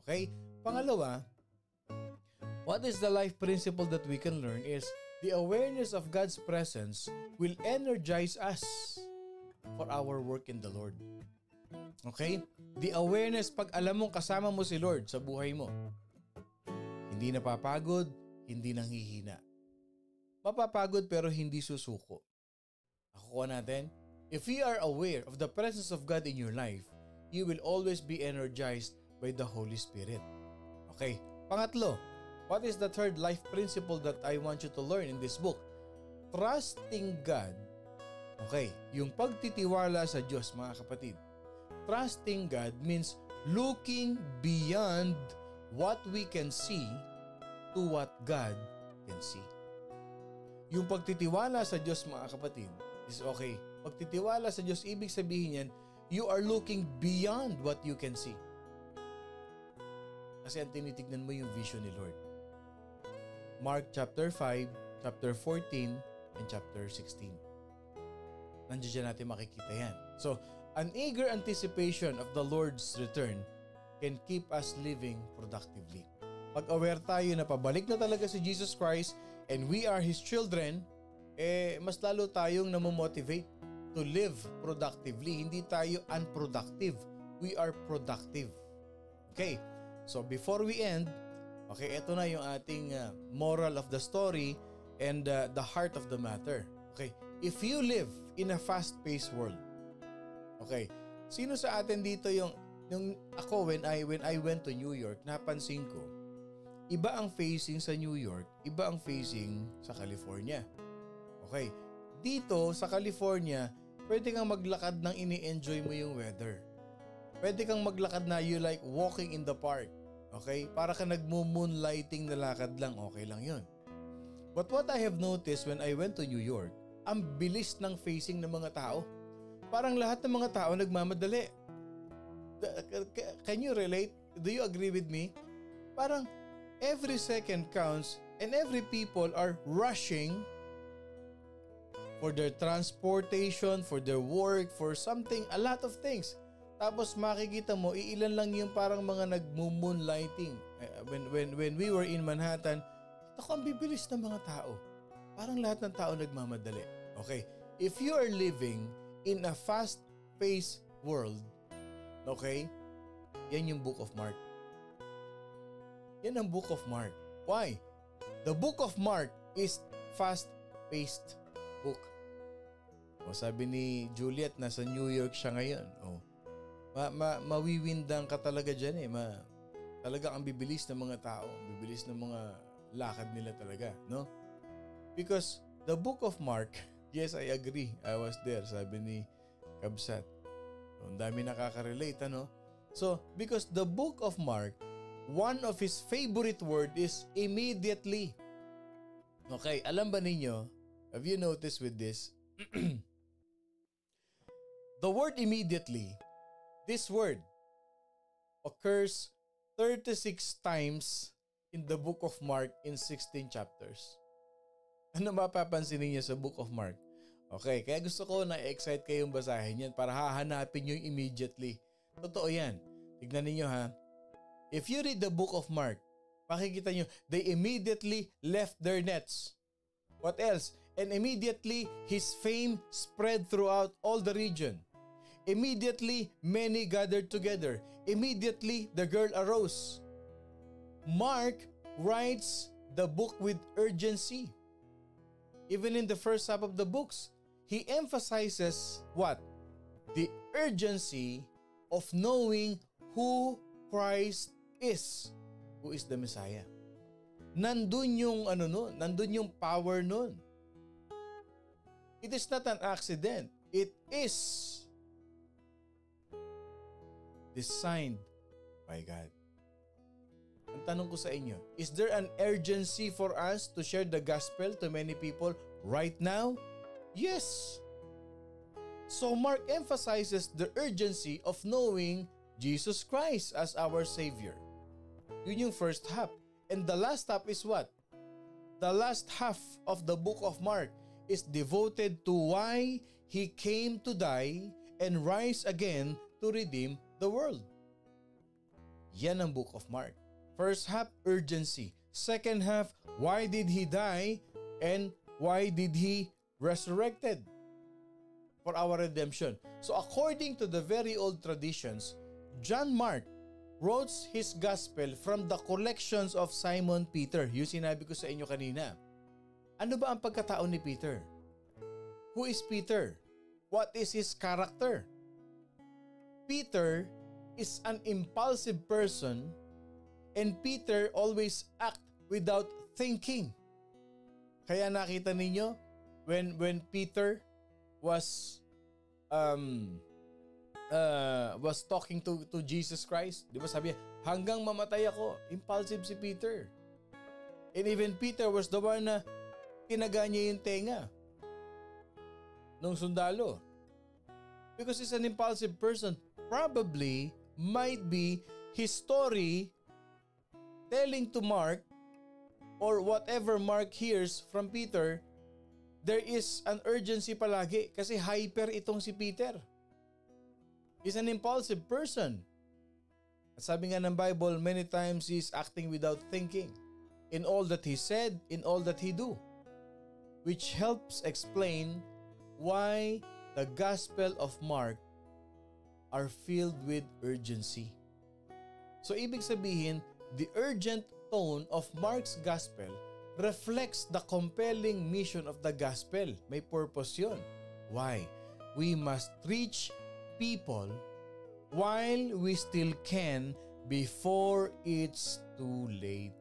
Okay? Pangalawa, what is the life principle that we can learn is the awareness of God's presence will energize us for our work in the Lord. Okay? The awareness, pag alam mong kasama mo si Lord sa buhay mo, hindi napapagod, hindi nanghihina. Mapapagod pero hindi susuko. Nakukuha natin? If you are aware of the presence of God in your life, you will always be energized by the Holy Spirit. Okay. Pangatlo, what is the third life principle that I want you to learn in this book? Trusting God. Okay. Yung pagtitiwala sa Diyos, mga kapatid. Trusting God means looking beyond what we can see to what God can see. Yung pagtitiwala sa Diyos, mga kapatid, is okay. Pagtitiwala sa Diyos, ibig sabihin yan, you are looking beyond what you can see. Kasi ang tinitignan mo yung vision ni Lord. Mark chapter 5, chapter 14, and chapter 16. Nandiyan natin makikita yan. So, an eager anticipation of the Lord's return can keep us living productively. Pag aware tayo na pabalik na talaga si Jesus Christ and we are His children, mas lalo tayong namomotivate to live productively. Hindi tayo unproductive. We are productive. Okay, so before we end, okay, ito na yung ating moral of the story and the heart of the matter. Okay, if you live in a fast-paced world, okay, sino sa atin dito yung ako when I went to New York, napansin ko, iba ang facing sa New York, iba ang facing sa California. Okay, dito sa California, pwede kang maglakad nang ini-enjoy mo yung weather. Pwede kang maglakad na you like walking in the park. Okay, para ka nagmo-moonlighting na lakad lang, okay lang yun. But what I have noticed when I went to New York, ang bilis ng facing ng mga tao. Parang lahat ng mga tao nagmamadali. Can you relate? Do you agree with me? Parang every second counts and every people are rushing for their transportation, for their work, for something, a lot of things. Tapos makikita mo, iilan lang yung parang mga nagmo-moonlighting. When we were in Manhattan, ako ang bibilis ng mga tao. Parang lahat ng tao nagmamadali. Okay, if you are living in a fast-paced world, okay, yan yung Book of Mark. Yan ang Book of Mark. Why? The Book of Mark is fast-paced book. O sabi ni Juliet, nasa New York siya ngayon. O, mawiwindang ka talaga dyan eh. Talaga ang bibilis ng mga tao. Bibilis ng mga lakad nila talaga. No? Because the Book of Mark, yes, I agree. I was there, sabi ni Kabsat. Ang dami nakaka-relate, ano? So, because the Book of Mark, one of his favorite word is immediately. Okay, alam ba ninyo, have you noticed with this? The word immediately, this word occurs 36 times in the Book of Mark in 16 chapters. Ano mapapansin niyo sa Book of Mark? Okay, kaya gusto ko na excite kayong basahin yan para hahanapin yung immediately. Totoo yan. Tignan niyo ha. If you read the Book of Mark, makikita nyo, they immediately left their nets. What else? And immediately, his fame spread throughout all the region. Immediately, many gathered together. Immediately, the girl arose. Mark writes the book with urgency. Even in the first half of the books, he emphasizes what? The urgency of knowing who Christ is, who is the Messiah. Nandun yung nandun yung power nun. It is not an accident. It is designed by God. Ang tanong ko sa inyo, is there an urgency for us to share the gospel to many people right now? Yes. So Mark emphasizes the urgency of knowing Jesus Christ as our Savior. Yun yung first half. And the last half is what? The last half of the book of Mark is devoted to why He came to die and rise again to redeem the world. Yan ang book of Mark. First half, urgency. Second half, why did He die and why did He resurrected? For our redemption. So according to the very old traditions, John Mark wrote his gospel from the collections of Simon Peter. Yung sinabi ko sa inyo kanina. Ano ba ang pagkatao ni Peter? Who is Peter? What is his character? Peter is an impulsive person and Peter always act without thinking. Kaya nakita ninyo when Peter was talking to Jesus Christ, di ba sabi niya, hanggang mamatay ako. Impulsive si Peter. And even Peter was the one na tinaga niya yung tenga nung sundalo. Because he's an impulsive person. Probably, might be his story telling to Mark or whatever Mark hears from Peter, there is an urgency palagi kasi hyper itong si Peter. He's an impulsive person. At sabi nga ng Bible, many times he's acting without thinking in all that he said, in all that he do. Which helps explain why the Gospel of Mark are filled with urgency. So ibig sabihin, the urgent tone of Mark's Gospel reflects the compelling mission of the Gospel. May purpose yun. Why? We must reach people while we still can before it's too late.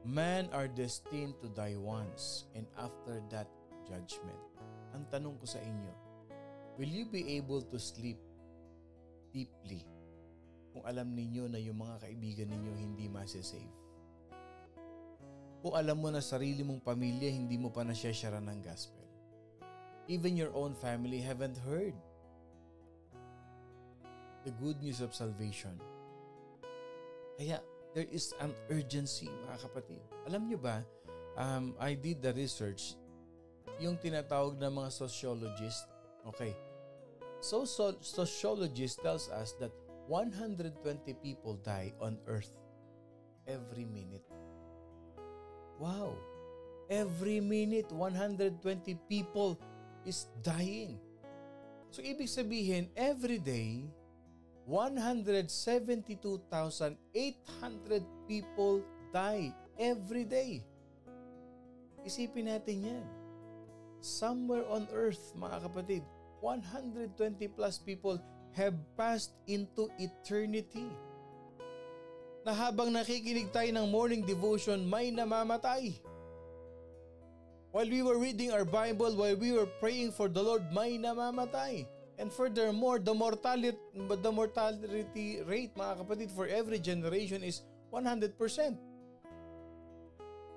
Men are destined to die once and after that judgment. Ang tanong ko sa inyo, will you be able to sleep deeply kung alam ninyo na yung mga kaibigan ninyo hindi masasave? Kung alam mo na sarili mong pamilya hindi mo pa nasyashara ng gospel? Even your own family haven't heard the good news of salvation. Kaya there is an urgency, mga kapatid. Alam nyo ba, I did the research, yung tinatawag na mga sociologist. Okay. So sociologist tells us that 120 people die on earth every minute. Wow. Every minute, 120 people is dying. So ibig sabihin, every day, 172,800 people die every day. Isipin natin yan. Somewhere on earth, mga kapatid, 120 plus people have passed into eternity. Na habang nakikinig tayo ng morning devotion, may namamatay. While we were reading our Bible, while we were praying for the Lord, may namamatay. And furthermore, the mortality rate, mga kapatid, for every generation is 100%.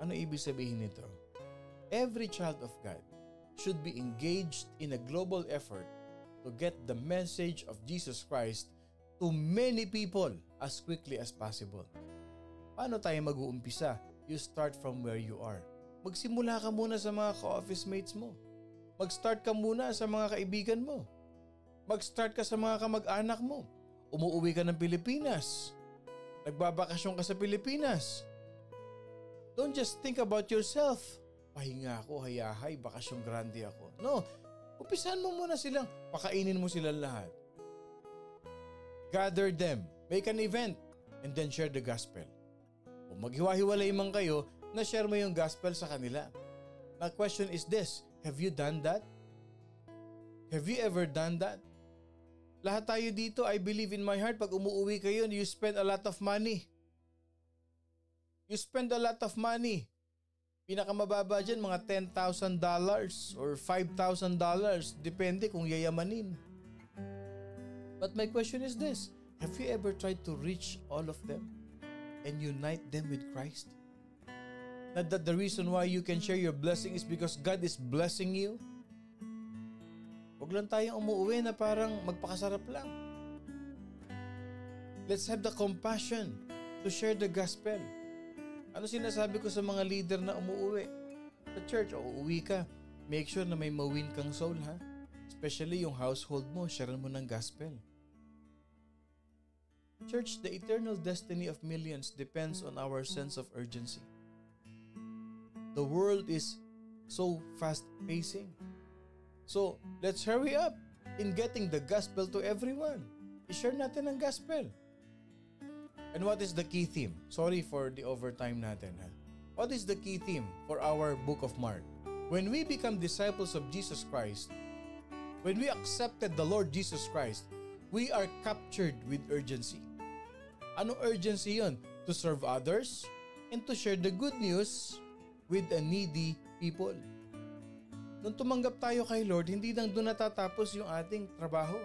Ano ibig sabihin nito? Every child of God should be engaged in a global effort to get the message of Jesus Christ to many people as quickly as possible. Paano tayo mag-uumpisa? You start from where you are. Magsimula ka muna sa mga ka-office mates mo. Mag-start ka muna sa mga kaibigan mo. Mag-start ka sa mga kamag-anak mo. Umuuwi ka ng Pilipinas. Nagbabakasyon ka sa Pilipinas. Don't just think about yourself. Pahinga ako, hayahay, bakasyong grande ako. No, umpisahan mo muna silang, pakainin mo silang lahat. Gather them, make an event, and then share the gospel. Kung maghiwa-hiwalay man kayo, na-share mo yung gospel sa kanila. My question is this, have you done that? Have you ever done that? Lahat tayo dito, I believe in my heart, pag umuwi kayo, you spend a lot of money. You spend a lot of money. Pinakamababa dyan, mga $10,000 or $5,000. Depende kung yayamanin. But my question is this, have you ever tried to reach all of them and unite them with Christ? Not that the reason why you can share your blessing is because God is blessing you. Huwag lang tayong umuwi na parang magpakasarap lang. Let's have the compassion to share the gospel. Ano sinasabi ko sa mga leader na umuwi? Sa church, uuwi ka. Make sure na may mawin kang soul, ha? Especially yung household mo, share mo ng gospel. Church, the eternal destiny of millions depends on our sense of urgency. The world is so fast-pacing. So, let's hurry up in getting the gospel to everyone. I-share natin ang gospel. And what is the key theme? Sorry for the overtime natin. Ha? What is the key theme for our book of Mark? When we become disciples of Jesus Christ, when we accepted the Lord Jesus Christ, we are captured with urgency. Anong urgency yon? To serve others and to share the good news with a needy people. Nung tumanggap tayo kay Lord, hindi lang doon natatapos yung ating trabaho.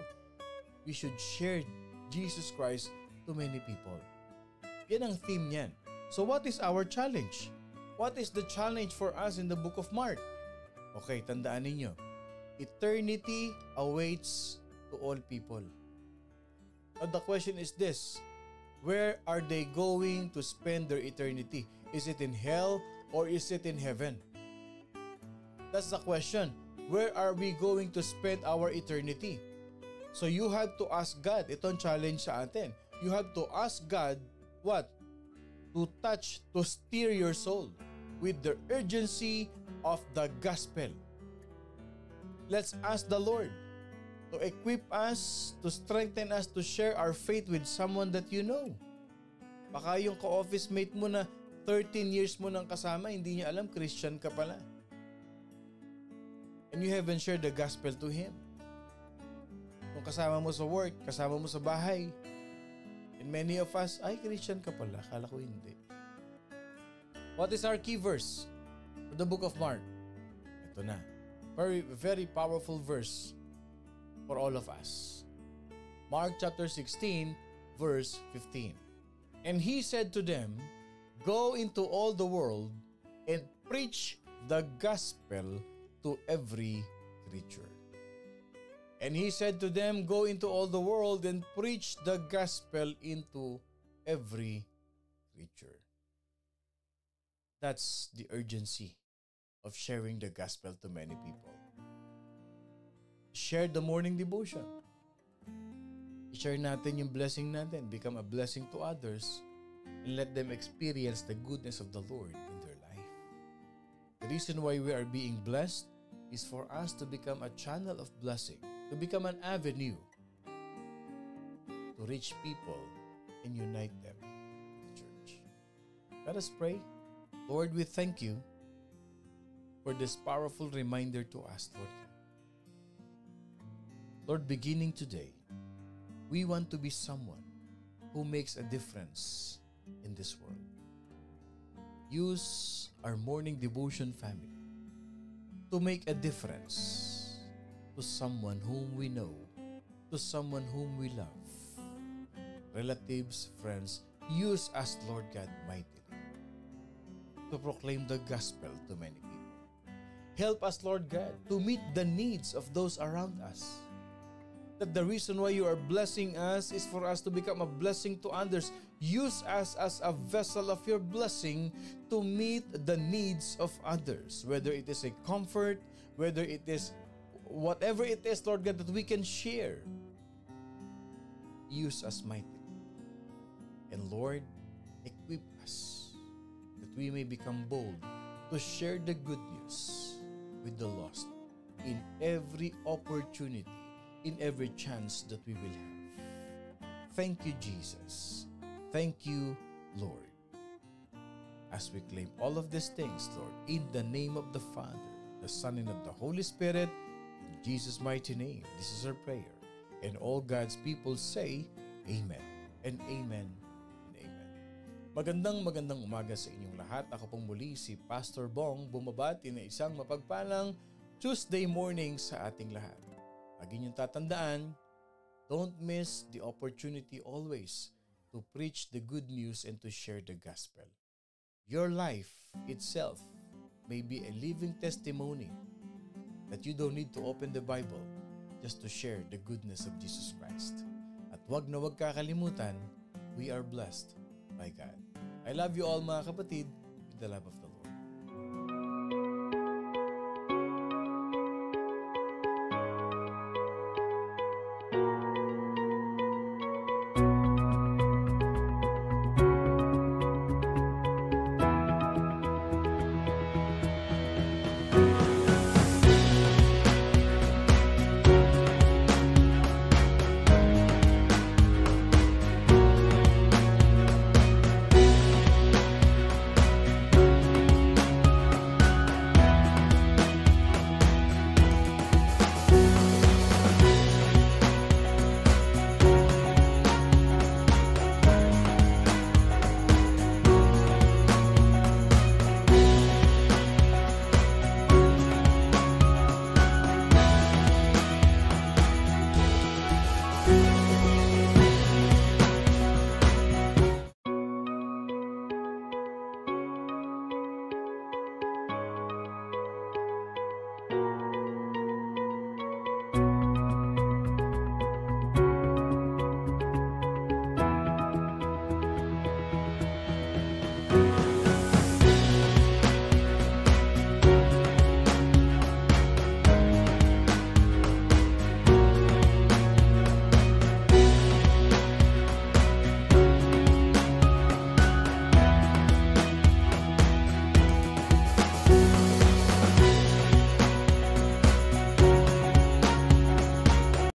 We should share Jesus Christ to many people. Yan ang theme niyan. So what is our challenge? What is the challenge for us in the book of Mark? Okay, tandaan ninyo. Eternity awaits to all people. Now the question is this, where are they going to spend their eternity? Is it in hell or is it in heaven? That's the question. Where are we going to spend our eternity? So you have to ask God. Ito ang challenge sa atin. You have to ask God, what? To touch, to steer your soul with the urgency of the gospel. Let's ask the Lord to equip us, to strengthen us, to share our faith with someone that you know. Baka yung ka-office mate mo na 13 years mo nang kasama, hindi niya alam Christian ka pala. And you haven't shared the gospel to him. Kung kasama mo sa work, kasama mo sa bahay, and many of us, ay Christian ka pala, akala ko hindi. What is our key verse for the book of Mark? Ito na. Very powerful verse for all of us. Mark chapter 16, verse 15. And he said to them, go into all the world and preach the gospel to every creature. And he said to them, go into all the world and preach the gospel into every creature. That's the urgency of sharing the gospel to many people. Share the morning devotion. I-share natin yung blessing natin. Become a blessing to others and let them experience the goodness of the Lord in their life. The reason why we are being blessed is for us to become a channel of blessing, to become an avenue to reach people and unite them in the church. Let us pray. Lord, we thank you for this powerful reminder to us, Lord. Lord, beginning today, we want to be someone who makes a difference in this world. Use our morning devotion family to make a difference to someone whom we know, to someone whom we love. Relatives, friends, use us, Lord God, mightily to proclaim the gospel to many people. Help us, Lord God, to meet the needs of those around us. That the reason why you are blessing us is for us to become a blessing to others. Use us as a vessel of your blessing to meet the needs of others. Whether it is a comfort, whether it is whatever it is, Lord God, that we can share. Use us mightily. And Lord, equip us that we may become bold to share the good news with the lost in every opportunity, in every chance that we will have. Thank you, Jesus. Thank you, Lord. As we claim all of these things, Lord, in the name of the Father, the Son, and of the Holy Spirit, in Jesus' mighty name, this is our prayer. And all God's people say, Amen and Amen and Amen. Magandang umaga sa inyong lahat. Ako pong muli si Pastor Bong, bumabati na isang mapagpalang Tuesday morning sa ating lahat. Lagi niyong tatandaan, don't miss the opportunity always to preach the good news and to share the gospel. Your life itself may be a living testimony that you don't need to open the Bible just to share the goodness of Jesus Christ. At wag na wag kakalimutan, we are blessed by God. I love you all, mga kapatid, with the love of the